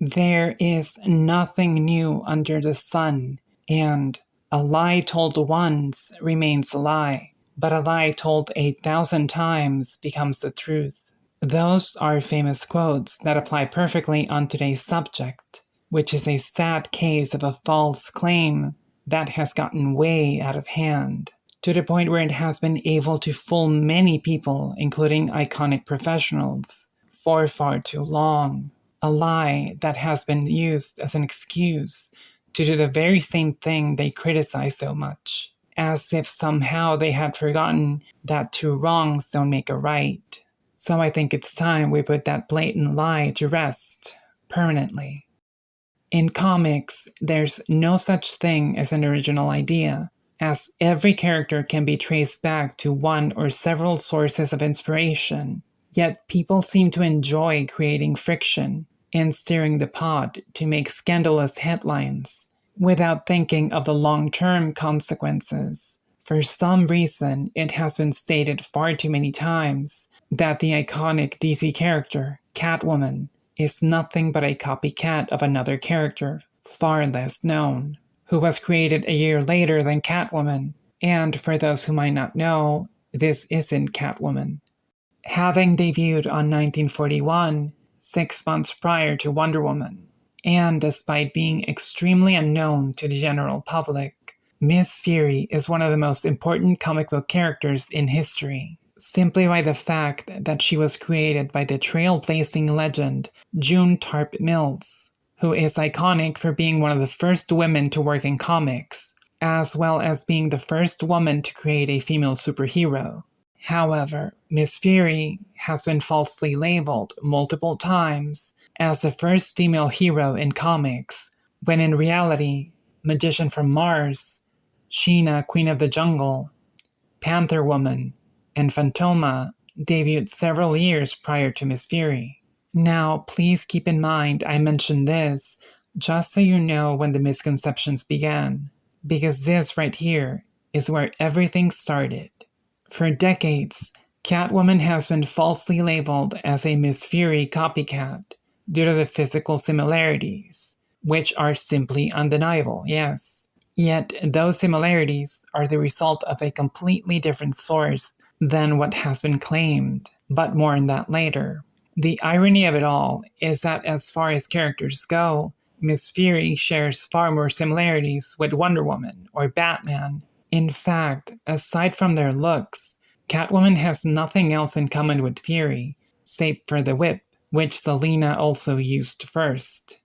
There is nothing new under the sun, and a lie told once remains a lie, but a lie told 1,000 times becomes the truth. Those are famous quotes that apply perfectly on today's subject, which is a sad case of a false claim that has gotten way out of hand, to the point where it has been able to fool many people, including iconic professionals, for far too long. A lie that has been used as an excuse to do the very same thing they criticize so much, as if somehow they had forgotten that two wrongs don't make a right. So I think it's time we put that blatant lie to rest, permanently. In comics, there's no such thing as an original idea, as every character can be traced back to one or several sources of inspiration. Yet people seem to enjoy creating friction and stirring the pot to make scandalous headlines without thinking of the long-term consequences. For some reason, it has been stated far too many times that the iconic DC character, Catwoman, is nothing but a copycat of another character, far less known, who was created a year later than Catwoman. And for those who might not know, this isn't Catwoman. Having debuted on 1941, 6 months prior to Wonder Woman, and despite being extremely unknown to the general public, Miss Fury is one of the most important comic book characters in history, simply by the fact that she was created by the trailblazing legend June Tarp Mills, who is iconic for being one of the first women to work in comics, as well as being the first woman to create a female superhero. However, Miss Fury has been falsely labeled multiple times as the first female hero in comics, when in reality, Magician from Mars, Sheena, Queen of the Jungle, Panther Woman, and Phantoma debuted several years prior to Miss Fury. Now, please keep in mind I mentioned this just so you know when the misconceptions began, because this right here is where everything started. For decades, Catwoman has been falsely labeled as a Miss Fury copycat due to the physical similarities, which are simply undeniable, yes. Yet those similarities are the result of a completely different source than what has been claimed, but more on that later. The irony of it all is that as far as characters go, Miss Fury shares far more similarities with Wonder Woman or Batman. In fact, aside from their looks, Catwoman has nothing else in common with Fury, save for the whip, which Selina also used first.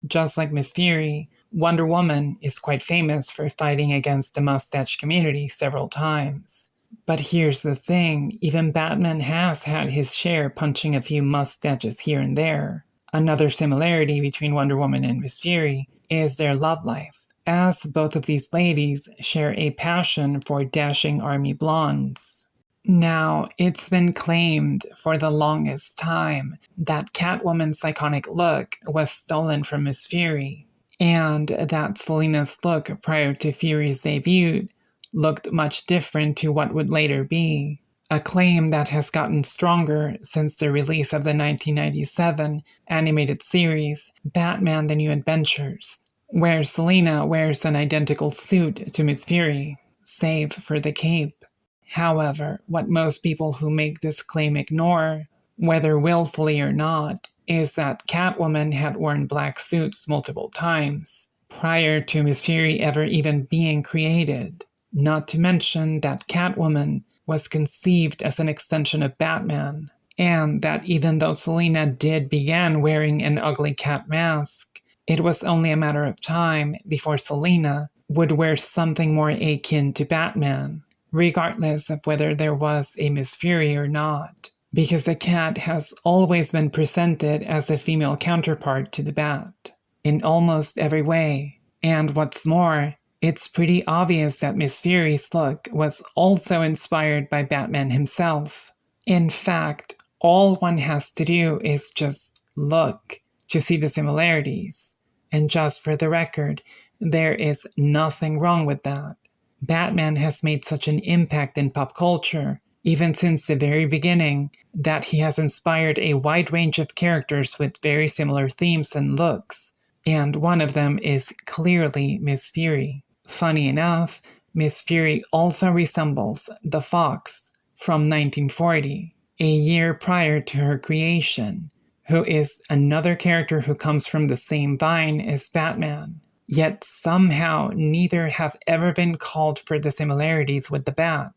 Just like Miss Fury, Wonder Woman is quite famous for fighting against the mustache community several times. But here's the thing, even Batman has had his share punching a few mustaches here and there. Another similarity between Wonder Woman and Miss Fury is their love life, as both of these ladies share a passion for dashing army blondes. Now, it's been claimed for the longest time that Catwoman's iconic look was stolen from Miss Fury, and that Selina's look prior to Fury's debut looked much different to what would later be. A claim that has gotten stronger since the release of the 1997 animated series Batman The New Adventures, where Selina wears an identical suit to Miss Fury, save for the cape. However, what most people who make this claim ignore, whether willfully or not, is that Catwoman had worn black suits multiple times prior to Miss Fury ever even being created. Not to mention that Catwoman was conceived as an extension of Batman, and that even though Selina did begin wearing an ugly cat mask, it was only a matter of time before Selina would wear something more akin to Batman, regardless of whether there was a Miss Fury or not, because the cat has always been presented as a female counterpart to the bat, in almost every way. And what's more, it's pretty obvious that Miss Fury's look was also inspired by Batman himself. In fact, all one has to do is just look to see the similarities. And just for the record, there is nothing wrong with that. Batman has made such an impact in pop culture even since the very beginning, that he has inspired a wide range of characters with very similar themes and looks, and one of them is clearly Miss Fury. Funny enough, Miss Fury also resembles the Fox from 1940, a year prior to her creation, who is another character who comes from the same vine as Batman. Yet somehow neither have ever been called for the similarities with the Bat.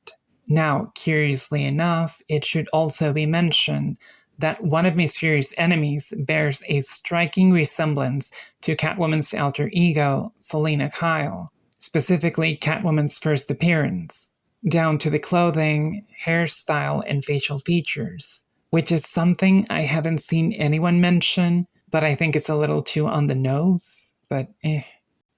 Now, curiously enough, it should also be mentioned that one of Miss Fury's enemies bears a striking resemblance to Catwoman's alter ego, Selina Kyle, specifically Catwoman's first appearance, down to the clothing, hairstyle, and facial features, which is something I haven't seen anyone mention, but I think it's a little too on the nose, but eh.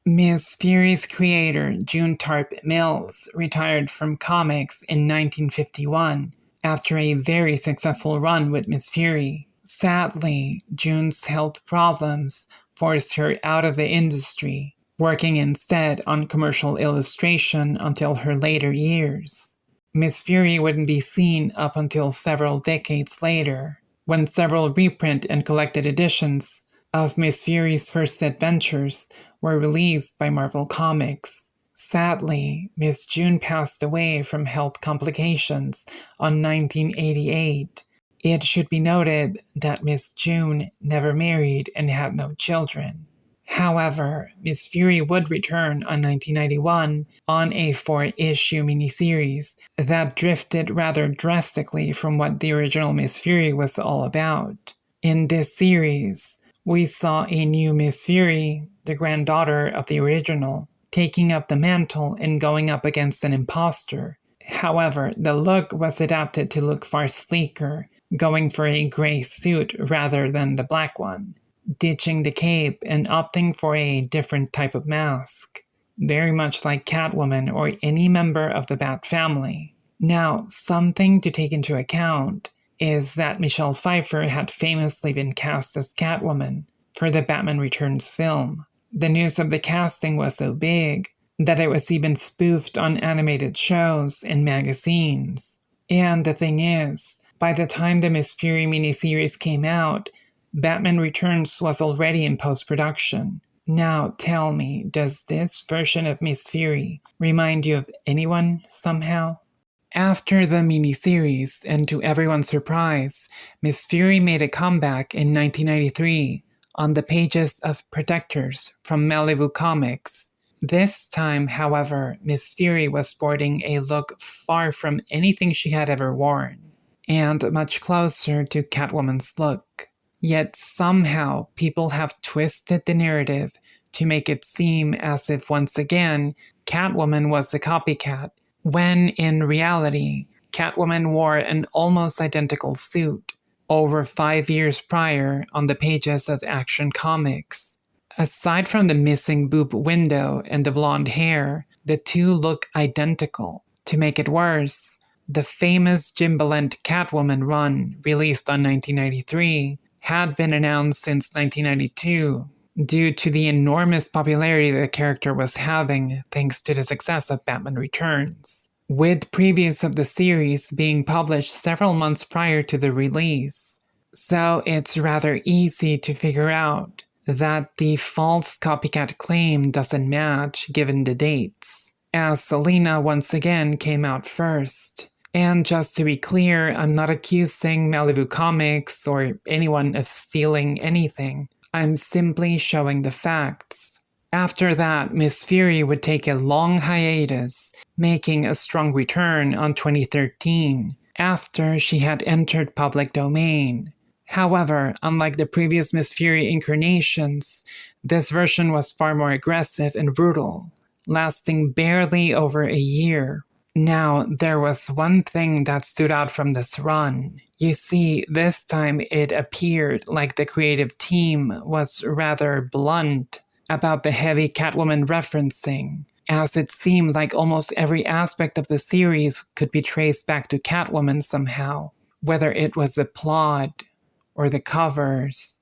Miss Fury's creator, June Tarp Mills, retired from comics in 1951 after a very successful run with Miss Fury. Sadly, June's health problems forced her out of the industry, working instead on commercial illustration until her later years. Miss Fury wouldn't be seen up until several decades later, when several reprint and collected editions of Miss Fury's first adventures were released by Marvel Comics. Sadly, Miss June passed away from health complications on 1988. It should be noted that Miss June never married and had no children. However, Miss Fury would return on 1991 on a 4-issue miniseries that drifted rather drastically from what the original Miss Fury was all about. In this series, we saw a new Miss Fury, the granddaughter of the original, taking up the mantle and going up against an imposter. However, the look was adapted to look far sleeker, going for a gray suit rather than the black one, ditching the cape and opting for a different type of mask, very much like Catwoman or any member of the Bat family. Now, something to take into account is that Michelle Pfeiffer had famously been cast as Catwoman for the Batman Returns film. The news of the casting was so big that it was even spoofed on animated shows and magazines. And the thing is, by the time the Miss Fury miniseries came out, Batman Returns was already in post-production. Now tell me, does this version of Miss Fury remind you of anyone somehow? After the miniseries, and to everyone's surprise, Miss Fury made a comeback in 1993 on the pages of Protectors from Malibu Comics. This time, however, Miss Fury was sporting a look far from anything she had ever worn, and much closer to Catwoman's look. Yet somehow people have twisted the narrative to make it seem as if once again Catwoman was the copycat, when in reality, Catwoman wore an almost identical suit over 5 years prior on the pages of Action Comics. Aside from the missing boob window and the blonde hair, the two look identical. To make it worse, the famous Jim Balent Catwoman run, released on 1993, had been announced since 1992 due to the enormous popularity the character was having thanks to the success of Batman Returns, with previews of the series being published several months prior to the release. So it's rather easy to figure out that the false copycat claim doesn't match given the dates, as Selina once again came out first. And just to be clear, I'm not accusing Malibu Comics or anyone of stealing anything. I'm simply showing the facts. After that, Miss Fury would take a long hiatus, making a strong return on 2013, after she had entered public domain. However, unlike the previous Miss Fury incarnations, this version was far more aggressive and brutal, lasting barely over a year. Now, there was one thing that stood out from this run. You see, this time it appeared like the creative team was rather blunt about the heavy Catwoman referencing, as it seemed like almost every aspect of the series could be traced back to Catwoman somehow, whether it was the plot, or the covers,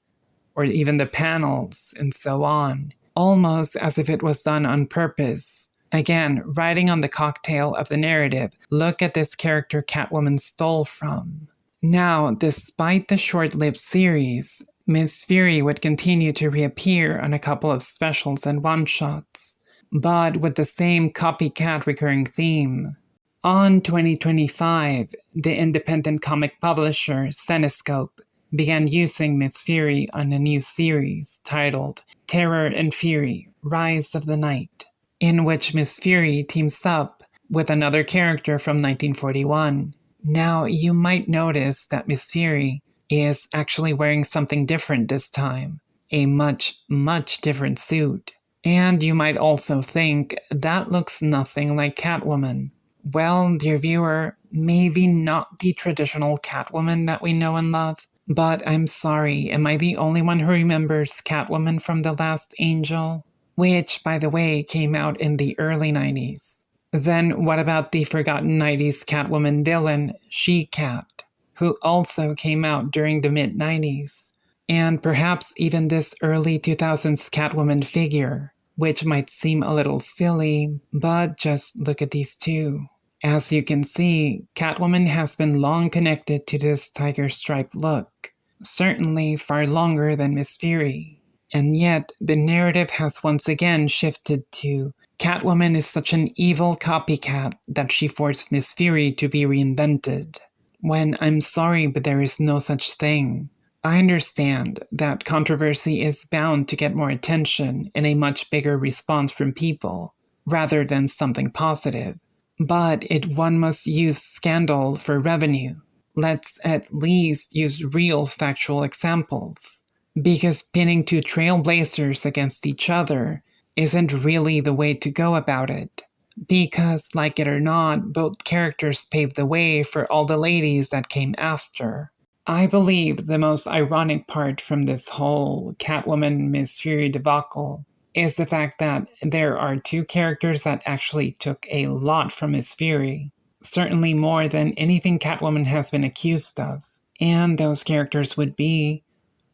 or even the panels, and so on, almost as if it was done on purpose. Again, riding on the cocktail of the narrative, look at this character Catwoman stole from. Now, despite the short-lived series, Miss Fury would continue to reappear on a couple of specials and one-shots, but with the same copycat recurring theme. On 2025, the independent comic publisher Cenescope began using Miss Fury on a new series titled Terror and Fury: Rise of the Night, in which Miss Fury teams up with another character from 1941. Now, you might notice that Miss Fury is actually wearing something different this time, a much, much different suit. And you might also think that looks nothing like Catwoman. Well, dear viewer, maybe not the traditional Catwoman that we know and love, but I'm sorry, am I the only one who remembers Catwoman from The Last Angel? Which, by the way, came out in the early 90s. Then what about the forgotten 90s Catwoman villain, She-Cat, who also came out during the mid-90s? And perhaps even this early 2000s Catwoman figure, which might seem a little silly, but just look at these two. As you can see, Catwoman has been long connected to this tiger stripe look, certainly far longer than Miss Fury. And yet, the narrative has once again shifted to Catwoman is such an evil copycat that she forced Miss Fury to be reinvented. When I'm sorry, but there is no such thing. I understand that controversy is bound to get more attention and a much bigger response from people, rather than something positive. But one must use scandal for revenue. Let's at least use real factual examples. Because pinning two trailblazers against each other isn't really the way to go about it. Because, like it or not, both characters paved the way for all the ladies that came after. I believe the most ironic part from this whole Catwoman Miss Fury debacle is the fact that there are two characters that actually took a lot from Miss Fury, certainly more than anything Catwoman has been accused of. And those characters would be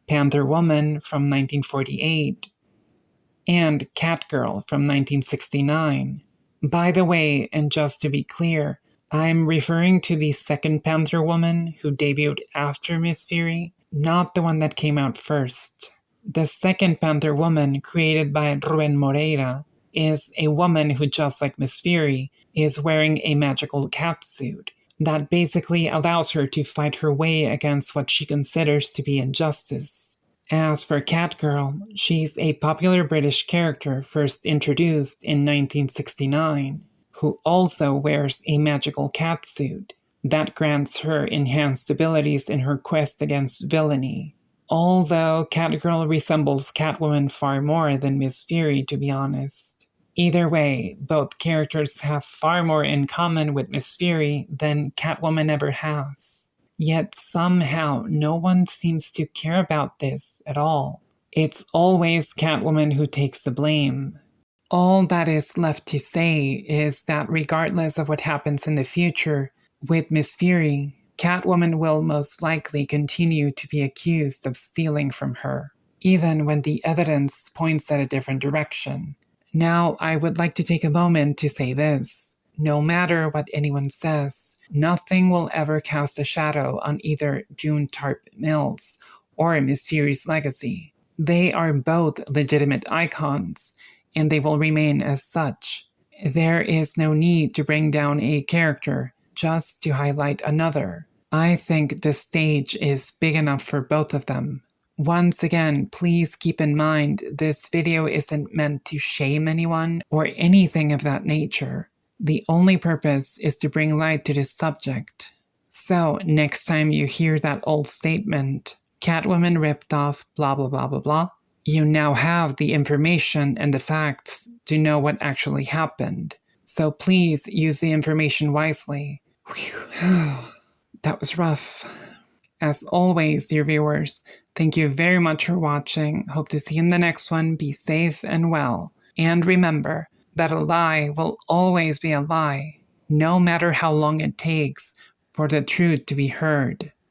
Panther Woman from 1948 and Catgirl from 1969. By the way, and just to be clear, I'm referring to the second Panther Woman who debuted after Miss Fury, not the one that came out first. The second Panther Woman, created by Ruben Moreira, is a woman who, just like Miss Fury, is wearing a magical catsuit that basically allows her to fight her way against what she considers to be injustice. As for Catgirl, she's a popular British character first introduced in 1969, who also wears a magical catsuit that grants her enhanced abilities in her quest against villainy. Although Catgirl resembles Catwoman far more than Miss Fury, to be honest. Either way, both characters have far more in common with Miss Fury than Catwoman ever has. Yet somehow no one seems to care about this at all. It's always Catwoman who takes the blame. All that is left to say is that regardless of what happens in the future with Miss Fury, Catwoman will most likely continue to be accused of stealing from her, even when the evidence points at a different direction. Now, I would like to take a moment to say this. No matter what anyone says, nothing will ever cast a shadow on either June Tarp Mills or Miss Fury's legacy. They are both legitimate icons, and they will remain as such. There is no need to bring down a character just to highlight another. I think the stage is big enough for both of them. Once again, please keep in mind this video isn't meant to shame anyone or anything of that nature. The only purpose is to bring light to this subject. So, next time you hear that old statement, Catwoman ripped off blah blah blah blah blah, you now have the information and the facts to know what actually happened. So please use the information wisely. Whew. That was rough. As always, dear viewers, thank you very much for watching. Hope to see you in the next one. Be safe and well. And remember that a lie will always be a lie, no matter how long it takes for the truth to be heard.